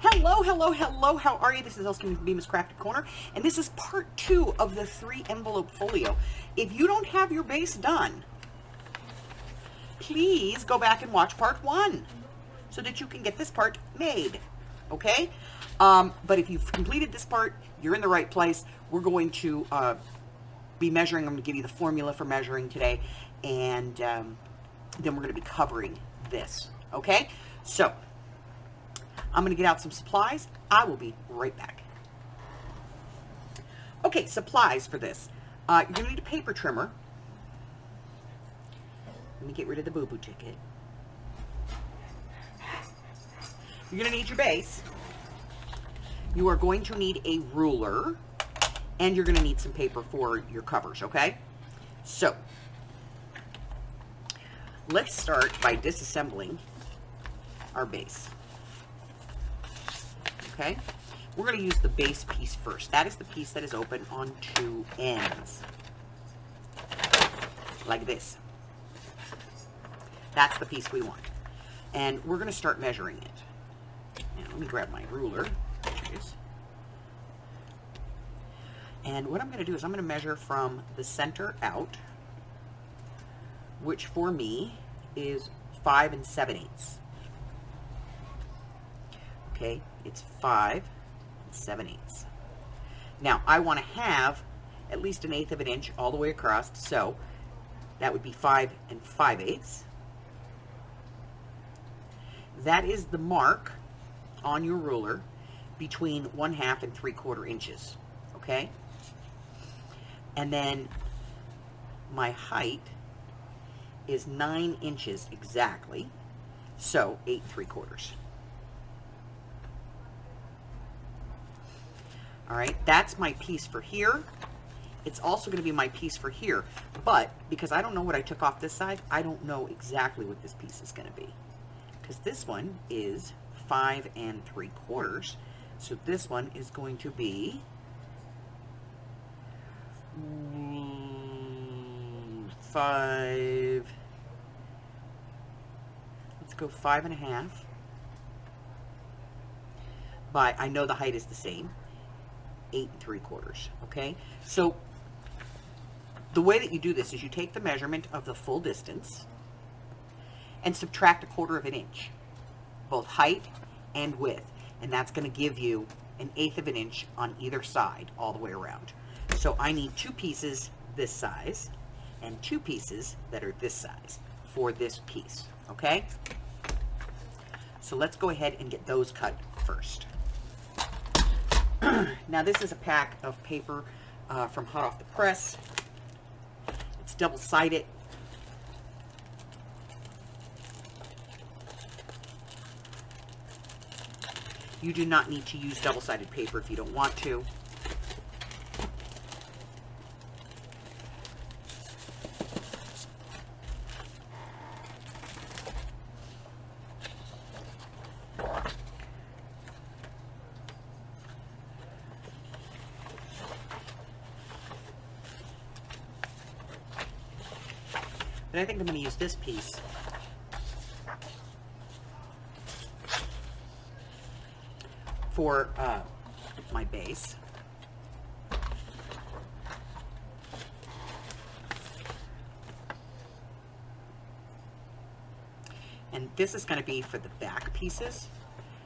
Hello, hello, hello. How are you? This is Elske from Bemis Crafted Corner, and this is part 2 of the 3-envelope folio. If you don't have your base done, please go back and watch part 1 so that you can get this part made, okay? But if you've completed this part, you're in the right place. We're going to be measuring. I'm going to give you the formula for measuring today, and then we're going to be covering this, okay? So I'm going to get out some supplies. I will be right back. Okay, supplies for this. You're going to need a paper trimmer. Let me get rid of the boo-boo ticket. You're going to need your base. You are going to need a ruler. And you're going to need some paper for your covers, okay? So, let's start by disassembling our base. Okay? We're going to use the base piece first. That is the piece that is open on 2 ends. Like this. That's the piece we want. And we're going to start measuring it. Now, let me grab my ruler. And what I'm going to do is I'm going to measure from the center out, which for me is 5 7/8. Okay, it's 5 7/8. Now, I want to have at least 1/8 of an inch all the way across, so that would be 5 5/8. That is the mark on your ruler between 1/2 and 3/4 inches, okay? And then my height is 9 inches exactly, so 8 3/4. All right, that's my piece for here. It's also going to be my piece for here, but because I don't know what I took off this side, I don't know exactly what this piece is going to be. Because this one is 5 3/4, so this one is going to be 5. Let's go 5 1/2. But I know the height is the same. 8 3/4. Okay. So the way that you do this is you take the measurement of the full distance and subtract 1/4 of an inch, both height and width, and that's going to give you 1/8 of an inch on either side all the way around. So I need 2 pieces this size and 2 pieces that are this size for this piece, okay? So let's go ahead and get those cut first. Now this is a pack of paper from hot off the press. It's double-sided. You do not need to use double-sided paper if you don't want to. But I think I'm going to use this piece for my base. And this is going to be for the back pieces.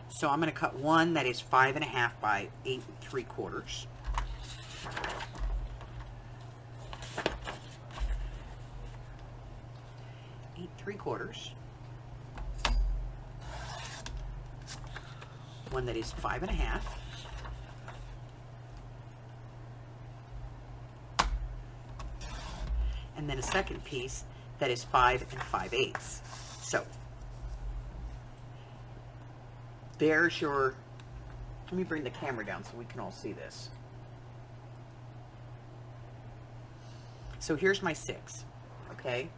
So I'm going to cut one that is 5 1/2 by 8 3/4. One that is 5 1/2. And then a second piece that is 5 5/8. So there's your, let me bring the camera down so we can all see this. So here's my 6, okay?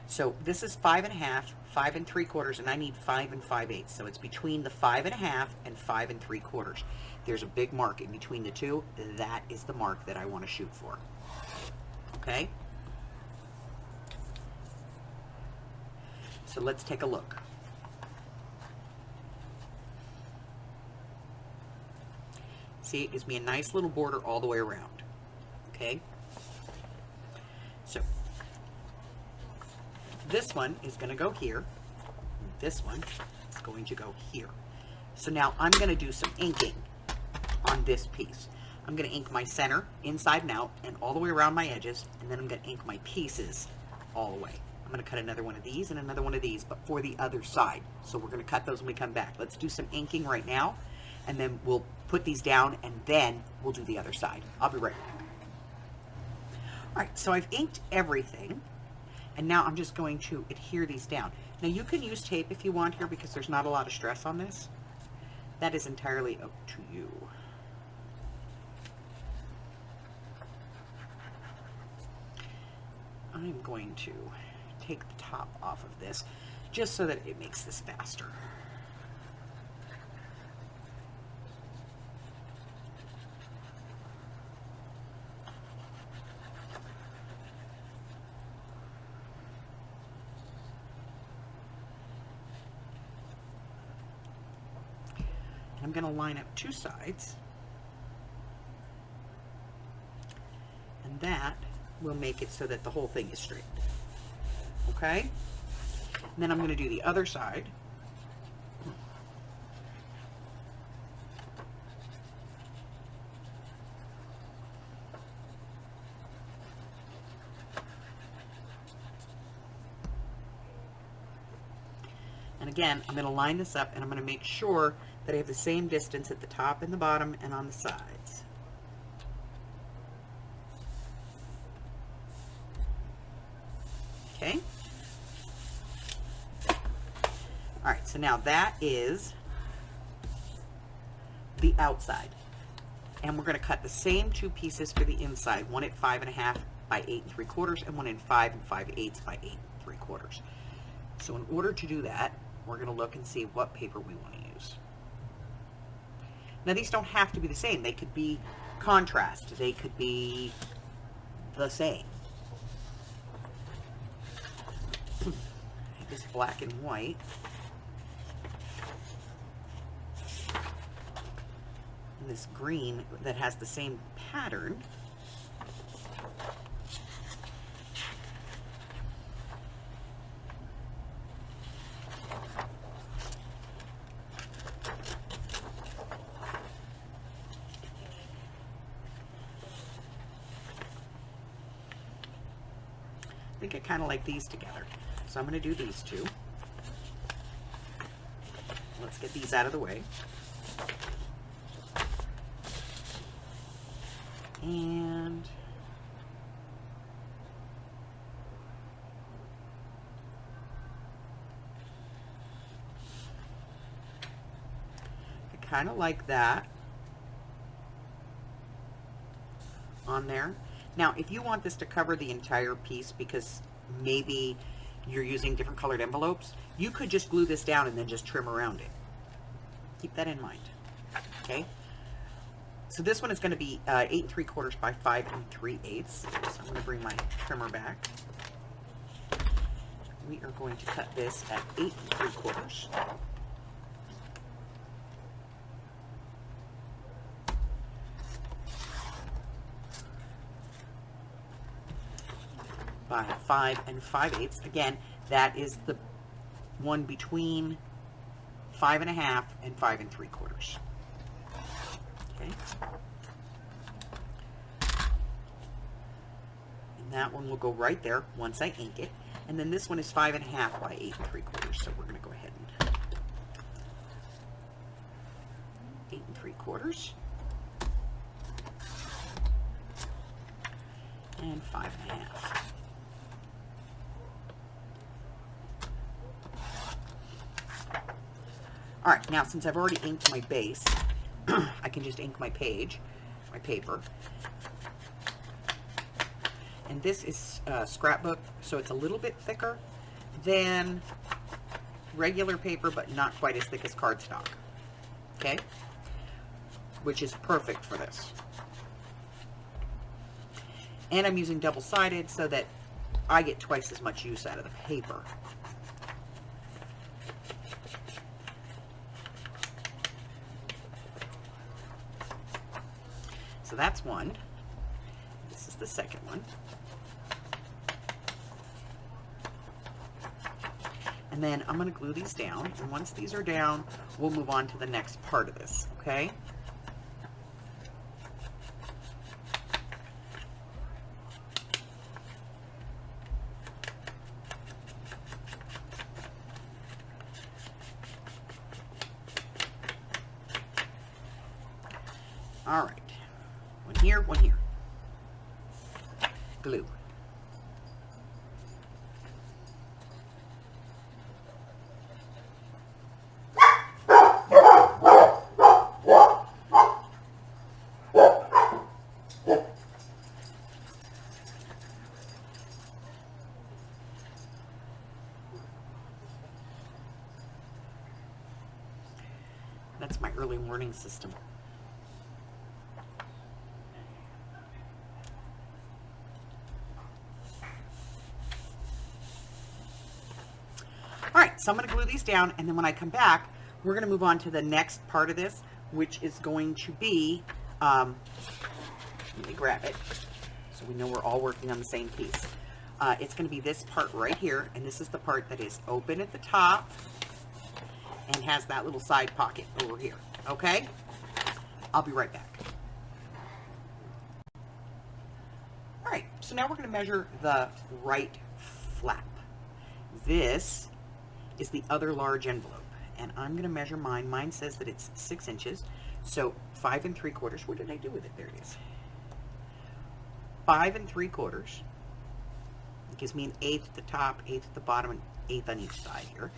So this is 5 1/2, 5 3/4, and I need 5 5/8. So it's between the 5 1/2 and 5 3/4. There's a big mark in between the two. That is the mark that I want to shoot for. Okay? So let's take a look. see it gives me a nice little border all the way around. Okay? So, this one is going to go here. This one is going to go here. So now I'm going to do some inking on this piece. I'm going to ink my center inside and out and all the way around my edges, and then I'm going to ink my pieces all the way. I'm going to cut another one of these and another one of these, but for the other side. So we're going to cut those when we come back. Let's do some inking right now, and then we'll put these down, and then we'll do the other side. I'll be right back. All right, so I've inked everything, and now I'm just going to adhere these down. Now you can use tape if you want here because there's not a lot of stress on this. That is entirely up to you. I'm going to take the top off of this just so that it makes this faster. I'm going to line up two sides, and that will make it so that the whole thing is straight. Okay? And then I'm going to do the other side. And again, I'm going to line this up, and I'm going to make sure that I have the same distance at the top and the bottom and on the sides. Okay? All right, so now that is the outside. And we're going to cut the same two pieces for the inside, one at 5.5 by 8 3/4 and one in 5 5/8 by 8 3/4. So in order to do that, we're going to look and see what paper we want to use. Now these don't have to be the same. They could be contrast. They could be the same. This black and white. And this green that has the same pattern. I think I kind of like these together. So I'm going to do these two. Let's get these out of the way. And I kind of like that on there. Now, if you want this to cover the entire piece because maybe you're using different colored envelopes, you could just glue this down and then just trim around it. Keep that in mind. Okay? So this one is going to be 8 3/4 by 5 3/8. So I'm going to bring my trimmer back. We are going to cut this at 8 3/4. By 5 5/8. Again, that is the one between 5.5 and 5 3/4. Okay. And that one will go right there once I ink it. And then this one is 5.5 by 8 3/4. So we're going to go ahead and 8 3/4 and 5.5. All right, now since I've already inked my base, I can just ink my page, my paper. And this is scrapbook, so it's a little bit thicker than regular paper, but not quite as thick as cardstock. Okay? Which is perfect for this. And I'm using double-sided so that I get twice as much use out of the paper. So that's one. This is the second one. And then I'm going to glue these down. And once these are down, we'll move on to the next part of this, okay? All right. One here, one here. Glue. That's my early warning system. All right, so I'm going to glue these down, and then when I come back, we're going to move on to the next part of this, which is going to be, let me grab it so we know we're all working on the same piece. It's going to be this part right here, and this is the part that is open at the top and has that little side pocket over here, okay? I'll be right back. All right, so now we're going to measure the right flap. This is the other large envelope, and I'm going to measure mine. Mine says that it's 6 inches, so 5 3/4. What did I do with it? There it is. 5 3/4. It gives me an 1/8 at the top, 1/8 at the bottom, and 1/8 on each side here.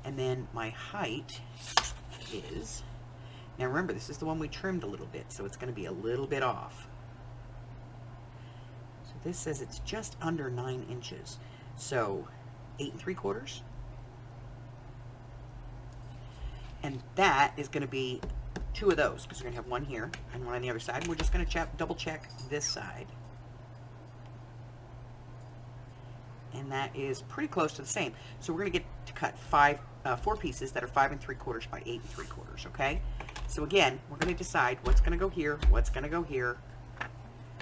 And then my height is, now remember, this is the one we trimmed a little bit, so it's going to be a little bit off. So this says it's just under 9 inches. So 8 3/4. And that is going to be 2 of those, because we're going to have one here and one on the other side. And we're just going to double check this side. And that is pretty close to the same. So we're going to get to cut 4 pieces that are 5 3/4 by 8 3/4, okay? So again, we're going to decide what's going to go here, what's going to go here,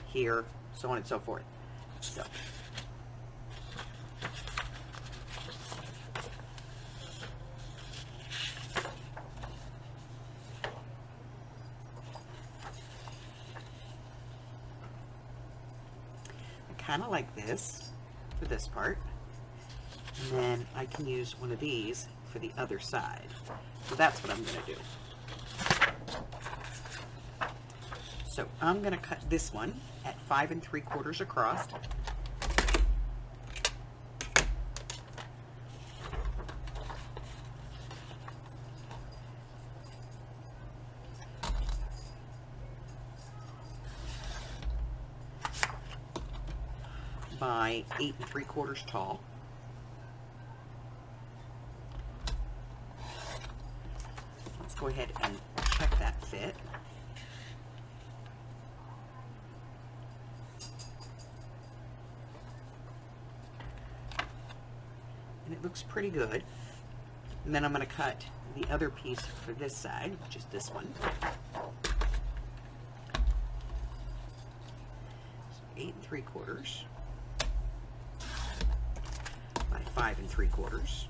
here, so on and so forth. So kind of like this for this part, and then I can use one of these for the other side. So that's what I'm going to do. So I'm going to cut this one at 5 3/4 across. By 8 3/4 tall. Let's go ahead and check that fit. And it looks pretty good. And then I'm going to cut the other piece for this side, which is this one. So 8 3/4. By 5 3/4.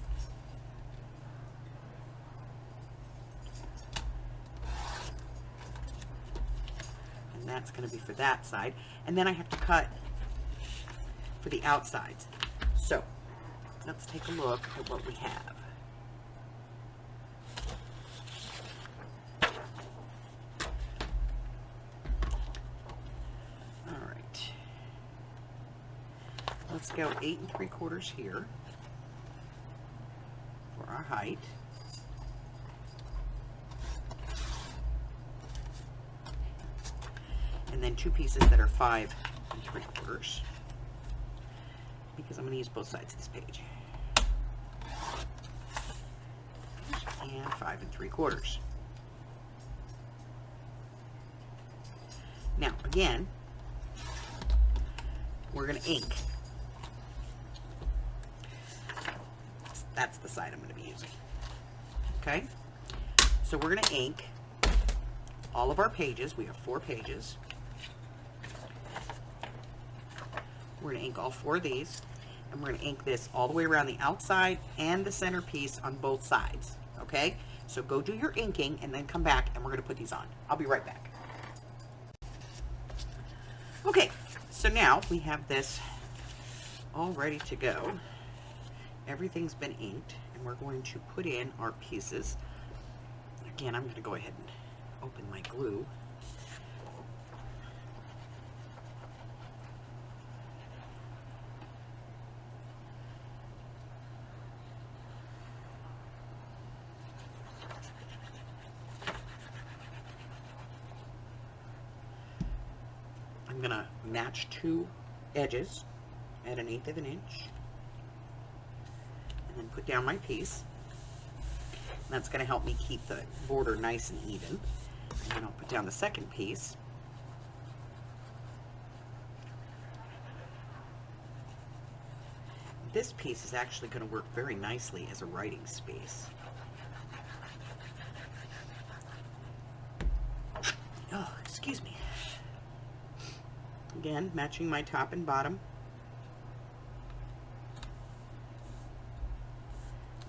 And that's going to be for that side. And then I have to cut for the outsides. So let's take a look at what we have. All right. Let's go 8 3/4 here for our height. And then 2 pieces that are 5 3/4, because I'm going to use both sides of this page. And 5 3/4. Now, again, we're going to ink. That's the side I'm going to be using. Okay? So we're going to ink all of our pages. We have 4 pages. We're going to ink all 4 of these, and we're going to ink this all the way around the outside and the center piece on both sides, okay? So go do your inking and then come back and we're going to put these on. I'll be right back. Okay, so now we have this all ready to go. Everything's been inked, and we're going to put in our pieces. Again, I'm going to go ahead and open my glue. I'm going to match 2 edges at 1/8 of an inch, and then put down my piece. And that's going to help me keep the border nice and even. And then I'll put down the second piece. This piece is actually going to work very nicely as a writing space. Oh, excuse me. Again, matching my top and bottom.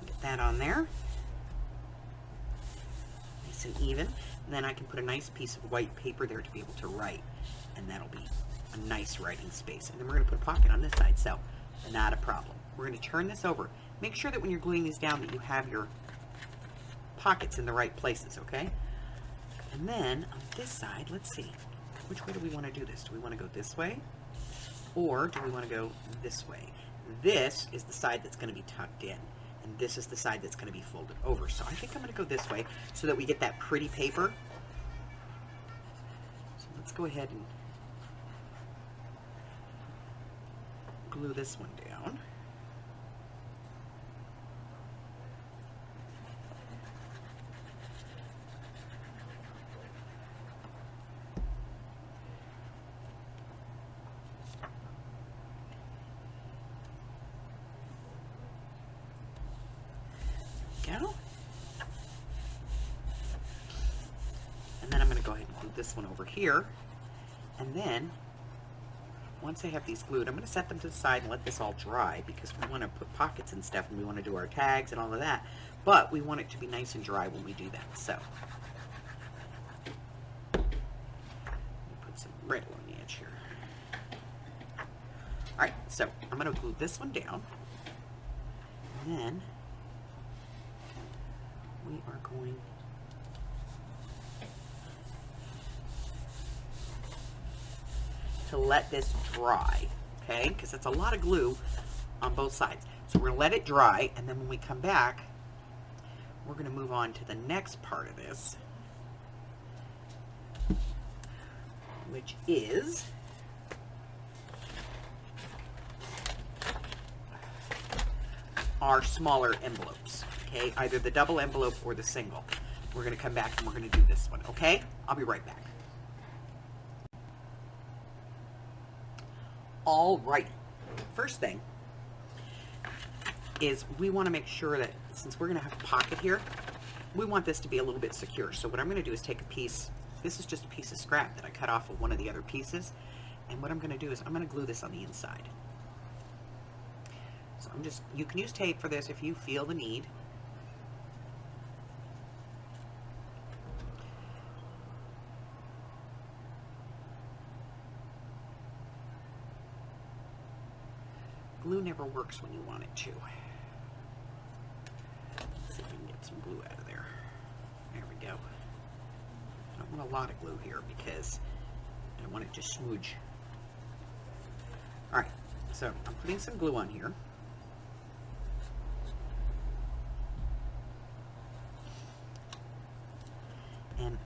Get that on there. Nice and even. And then I can put a nice piece of white paper there to be able to write. And that'll be a nice writing space. And then we're going to put a pocket on this side, so not a problem. We're going to turn this over. Make sure that when you're gluing these down that you have your pockets in the right places, okay? And then on this side, let's see. Which way do we want to do this? Do we want to go this way? Or do we want to go this way? This is the side that's going to be tucked in. And this is the side that's going to be folded over. So I think I'm going to go this way so that we get that pretty paper. So let's go ahead and glue this one down. Go. And then I'm going to go ahead and glue this one over here. And then, once I have these glued, I'm going to set them to the side and let this all dry because we want to put pockets and stuff and we want to do our tags and all of that. But we want it to be nice and dry when we do that. So, put some red on the edge here. Alright, so I'm going to glue this one down. And then we are going to let this dry, okay? Because it's a lot of glue on both sides. So we're going to let it dry, and then when we come back, we're going to move on to the next part of this, which is our smaller envelopes. Okay, either the double envelope or the single. We're going to come back and we're going to do this one, okay? I'll be right back. All right. First thing is we want to make sure that since we're going to have a pocket here, we want this to be a little bit secure. So what I'm going to do is take a piece, this is just a piece of scrap that I cut off of one of the other pieces, and what I'm going to do is I'm going to glue this on the inside. So I'm just, you can use tape for this if you feel the need. Glue never works when you want it to. Let's see if we can get some glue out of there. There we go. I don't want a lot of glue here because I want it to smooch. Alright, so I'm putting some glue on here. And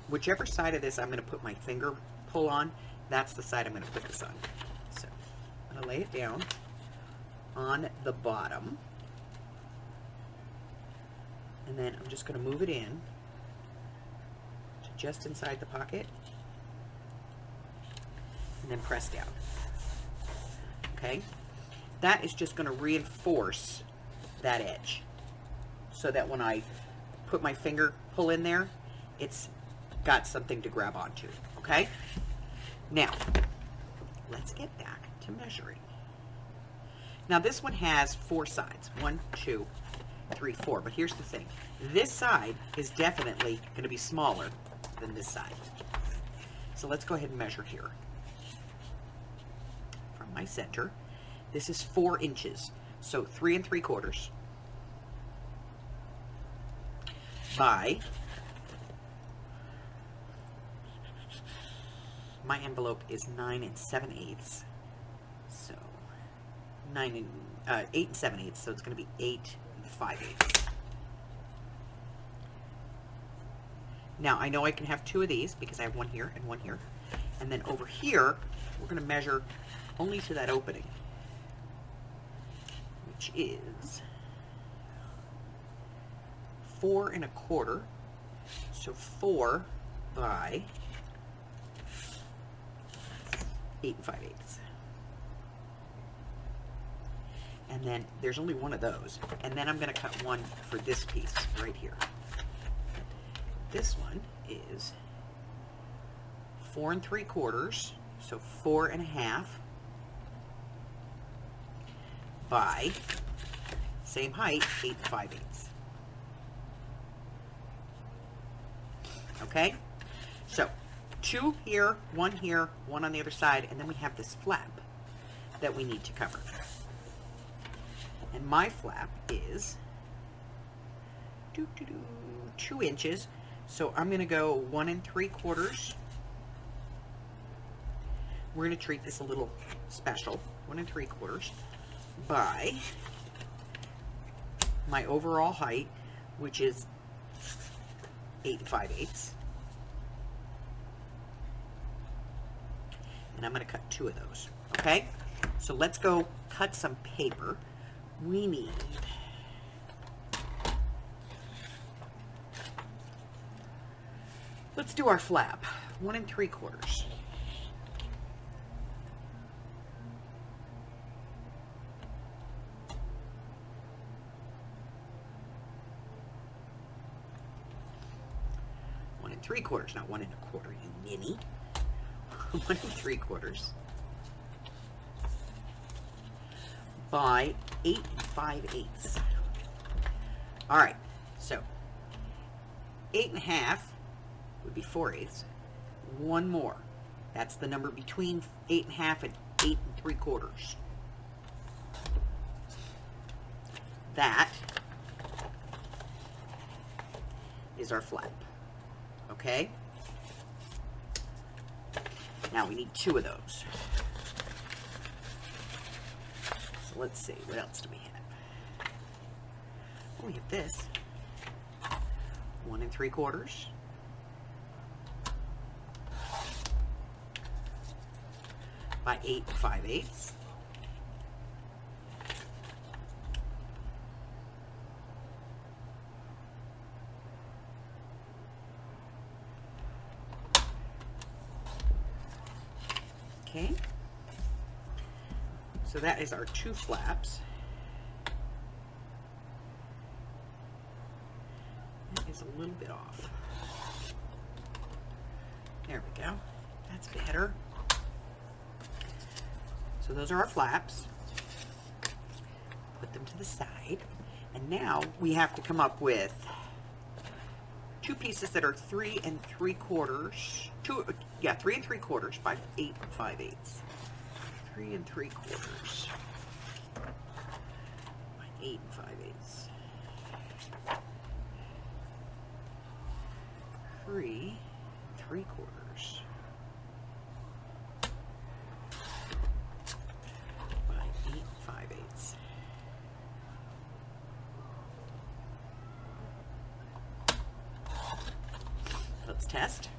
whichever side of this I'm going to put my finger pull on, that's the side I'm going to put this on. So I'm going to lay it down on the bottom, and then I'm just going to move it in to just inside the pocket and then press down. Okay, that is just going to reinforce that edge so that when I put my finger pull in there, it's got something to grab onto. Okay, now let's get back to to measuring. Now this one has 4 sides. 1, 2, 3, 4. But here's the thing. This side is definitely going to be smaller than this side. So let's go ahead and measure here. From my center, this is 4 inches. So 3 3/4 by, my envelope is 9 7/8. So 8 7/8. So it's going to be 8 5/8. Now I know I can have 2 of these because I have one here and one here. And then over here, we're going to measure only to that opening, which is 4 1/4. So 4 by 8 5/8. And then there's only one of those. And then I'm going to cut one for this piece right here. This one is 4 3/4. So 4 1/2 by, same height, 8 5/8. Okay? So 2 here, 1 here, 1 on the other side, and then we have this flap that we need to cover. And my flap is 2 inches. So I'm going to go 1 3/4. We're going to treat this a little special. 1 3/4 by my overall height, which is 8 5/8. And I'm going to cut 2 of those. Okay? So let's go cut some paper. We need let's do our flap. 1 3/4. One and 3/4, not 1 1/4, you ninny. 1 3/4 by 8 5/8. All right, so 8 1/2 would be 4/8. One more. That's the number between 8 1/2 and 8 3/4. That is our flap. Okay? Now we need 2 of those. So let's see, what else do we have? Oh, we have this. 1 3/4. By 8 5/8. Okay, so that is our 2 flaps. That is a little bit off. There we go. That's better. So those are our flaps. Put them to the side. And now we have to come up with 2 pieces that are 3 3/4. 3 3/4 by 8 5/8. 3 3/4 by 8 5/8. 3 3/4 by 8 5/8. Let's test.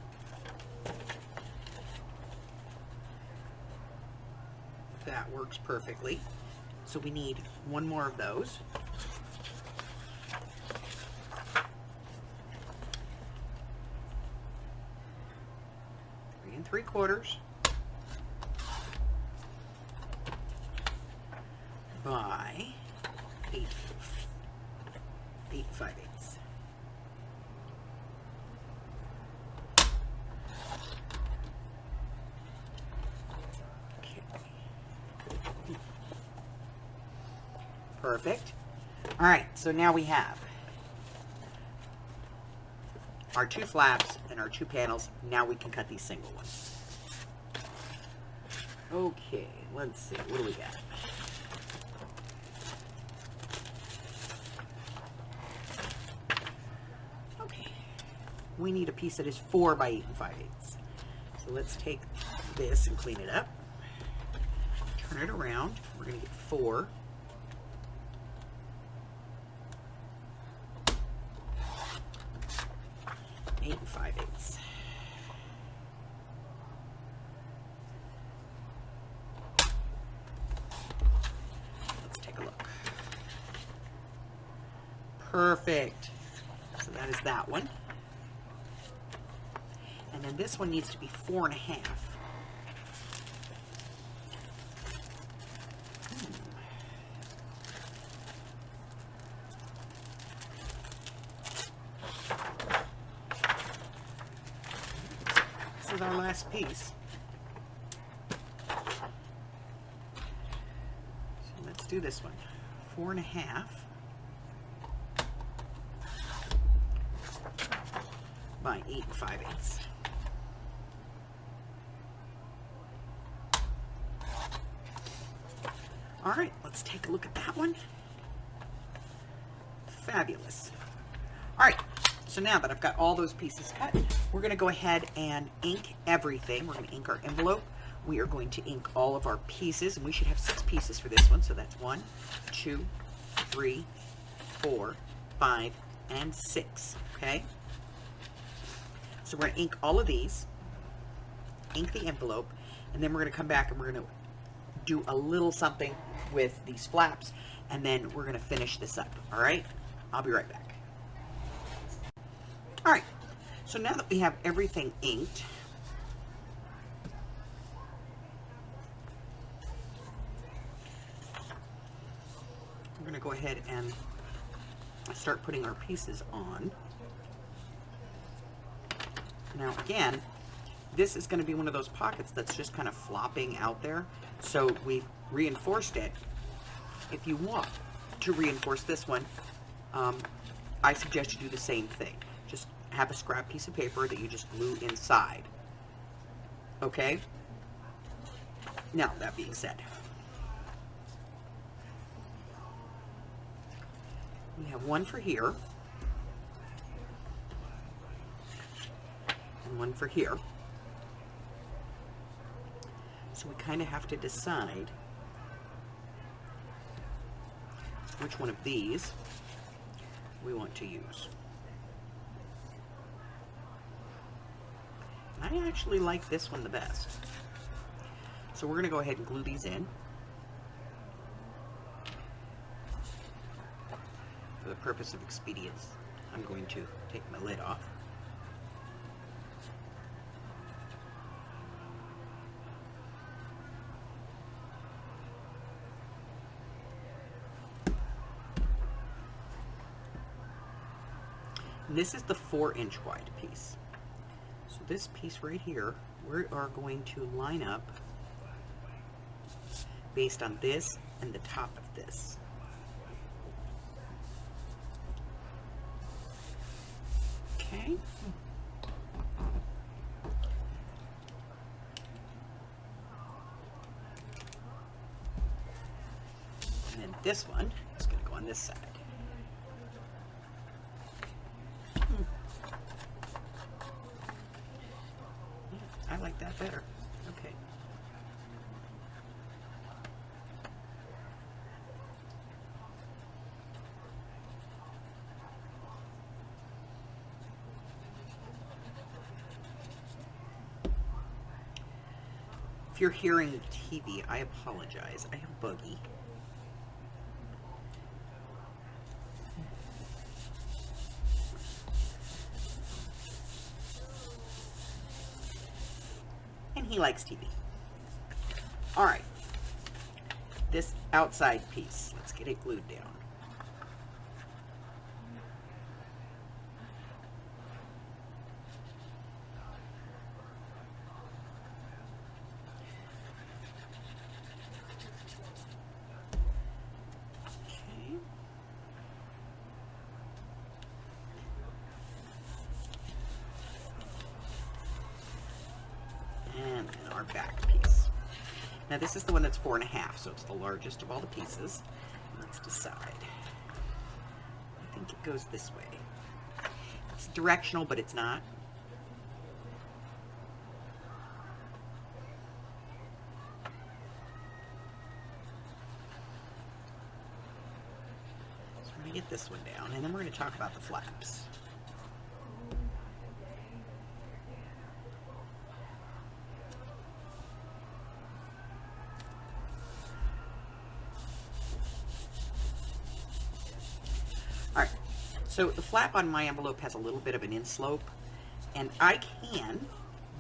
That works perfectly. So we need 1 more of those. Three 3/4 by 8 5/8. Perfect. All right, so now we have our 2 flaps and our 2 panels. Now we can cut these single ones. Okay, let's see. What do we got? Okay. We need a piece that is 4 by 8 5/8. So let's take this and clean it up. Turn it around. We're going to get 4. Eight and 5/8. Let's take a look. Perfect. So that is that one. And then this one needs to be 4 1/2. This is our last piece. So let's do this one. 4 1/2 by 8 5/8. All right, let's take a look at that one. Fabulous. All right, so now that I've got all those pieces cut, we're going to go ahead and ink everything. We're going to ink our envelope. We are going to ink all of our pieces, and we should have 6 pieces for this one. So that's 1, 2, 3, 4, 5, and 6. Okay? So we're going to ink all of these, ink the envelope, and then we're going to come back and we're going to do a little something with these flaps, and then we're going to finish this up. All right? I'll be right back. All right. So now that we have everything inked, we're going to go ahead and start putting our pieces on. Now again, this is going to be one of those pockets that's just kind of flopping out there. So we've reinforced it. If you want to reinforce this one, I suggest you do the same thing. Just have a scrap piece of paper that you just glue inside. Okay? Now, that being said, we have one for here, and one for here. So we kind of have to decide which one of these we want to use. I actually like this one the best. So we're going to go ahead and glue these in. For the purpose of expedience, I'm going to take my lid off. And this is the 4-inch wide piece. So this piece right here, we are going to line up based on this and the top of this. Okay. And then this one is going to go on this side. I like that better. Okay. If you're hearing TV, I apologize. I have buggy. And he likes TV. All right. This outside piece, let's get it glued down. Okay. back piece. Now this is the one that's 4.5, so it's the largest of all the pieces. Let's decide. I think it goes this way. It's directional, but it's not. So we're going to get this one down, and then we're going to talk about the flaps. All right, so the flap on my envelope has a little bit of an inslope, and I can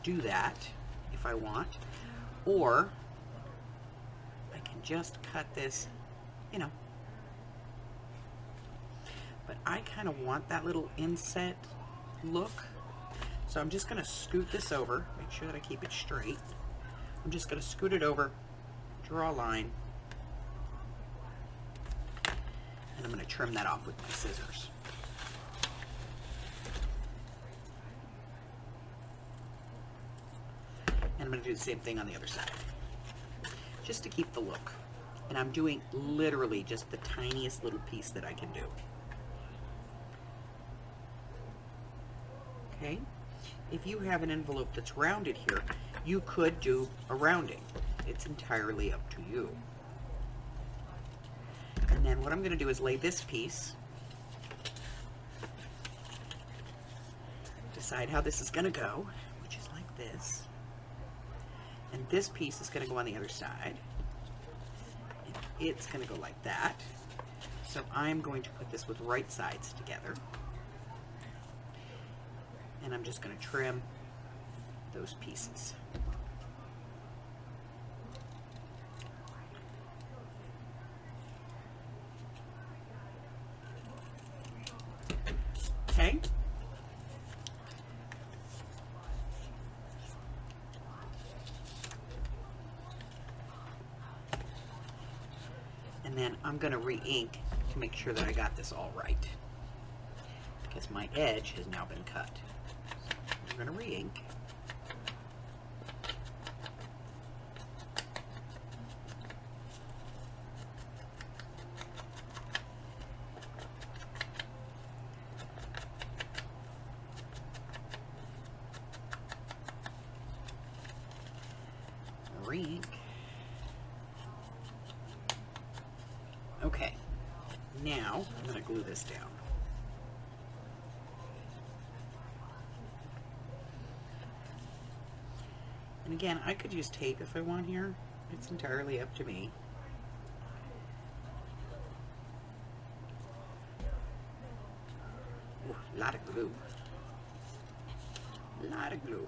do that if I want, or I can just cut this, you know. But I kind of want that little inset look, so I'm just going to scoot this over, make sure that I keep it straight. I'm just going to scoot it over, draw a line, and I'm going to trim that off with my scissors. And I'm going to do the same thing on the other side, just to keep the look. And I'm doing literally just the tiniest little piece that I can do. Okay? If you have an envelope that's rounded here, you could do a rounding. It's entirely up to you. And then what I'm going to do is lay this piece, decide how this is going to go, which is like this. And this piece is going to go on the other side. And it's going to go like that. So I'm going to put this with right sides together. And I'm just going to trim those pieces. Okay. And then I'm going to re-ink to make sure that I got this all right, because my edge has now been cut. So I'm going to re-ink. Re-ink. Okay, now I'm going to glue this down. And again, I could use tape if I want here. It's entirely up to me. Ooh, a lot of glue. A lot of glue.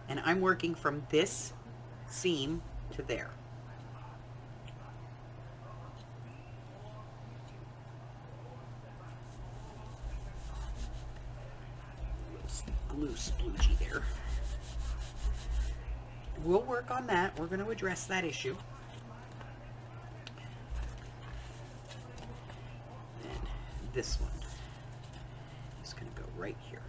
And I'm working from this seam to there. Glue sploogey there. We'll work on that. We're going to address that issue. Then this one is going to go right here.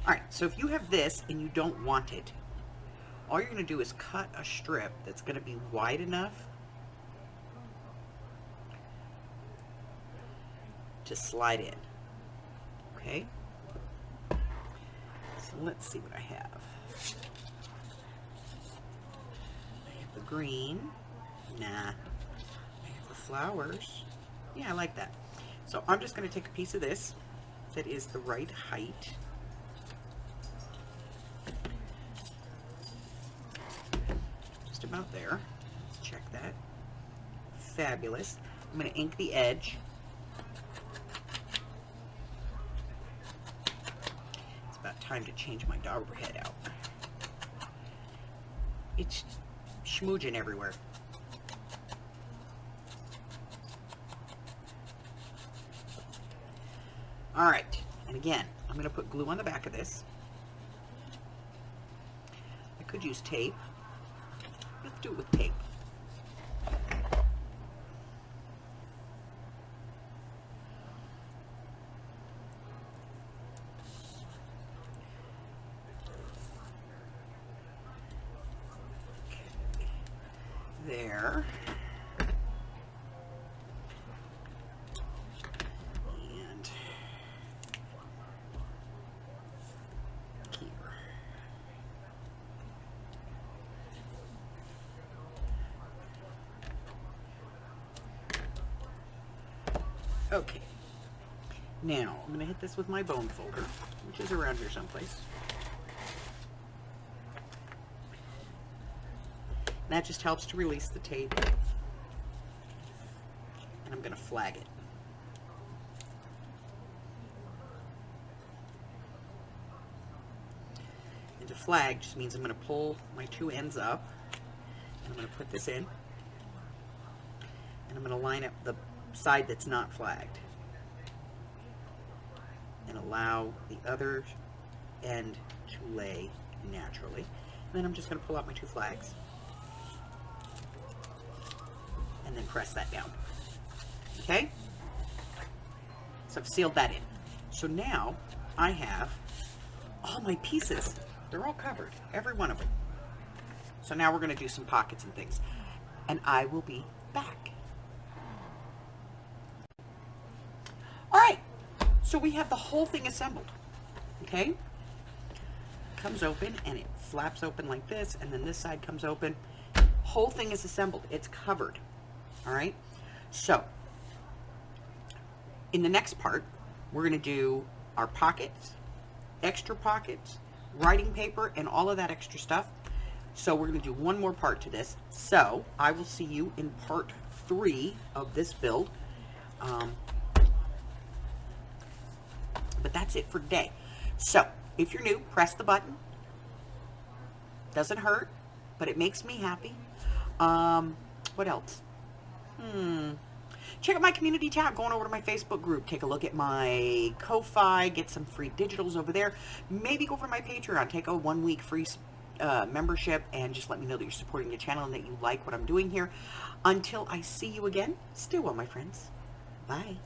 Alright, so if you have this and you don't want it, all you're going to do is cut a strip that's going to be wide enough to slide in. Okay? So let's see what I have. I have the green. Nah. I have the flowers. Yeah, I like that. So I'm just going to take a piece of this that is the right height. About there. Let's check that. Fabulous. I'm going to ink the edge. It's about time to change my dauber head out. It's schmooging everywhere. All right, and again, I'm going to put glue on the back of this. I could use tape. Let's do it with tape. There. And here. Okay. Now, I'm going to hit this with my bone folder, which is around here someplace. That just helps to release the tape. And I'm going to flag it. And to flag just means I'm going to pull my two ends up. And I'm going to put this in. And I'm going to line up the side that's not flagged. And allow the other end to lay naturally. And then I'm just going to pull out my two flags. And then press that down. Okay? So I've sealed that in. So now I have all my pieces. They're all covered, every one of them. So now we're going to do some pockets and things. And I will be back. All right. So we have the whole thing assembled. Okay? Comes open and it flaps open like this, and then this side comes open. Whole thing is assembled. It's covered. All right, so in the next part, we're going to do our pockets, extra pockets, writing paper, and all of that extra stuff. So we're going to do one more part to this. So I will see you in part 3 of this build. But that's it for today. So if you're new, press the button. Doesn't hurt, but it makes me happy. What else? Check out my community tab, going over to my Facebook group. Take a look at my Ko-Fi, get some free digitals over there. Maybe go over my Patreon, take a 1-week free membership, and just let me know that you're supporting the channel and that you like what I'm doing here. Until I see you again, stay well, my friends. Bye.